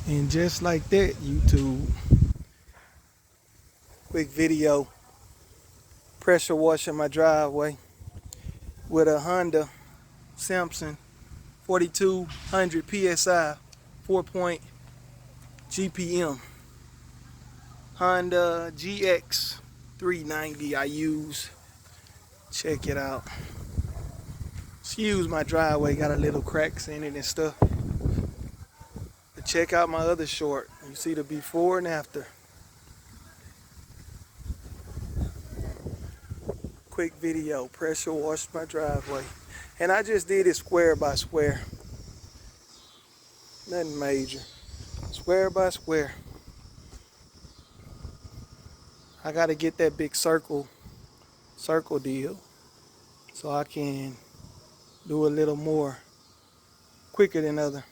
And just like that, YouTube, quick video, pressure washing my driveway with a Honda Simpson 4200 PSI 4-point GPM Honda GX 390 I use. Check it out. Excuse my driveway, got a little cracks in it and stuff. But check out my other short. You see the before and after. Quick video, pressure wash my driveway. And I just did it square by square. Nothing major. Square by square. I gotta get that big circle deal so I can do a little more quicker than other.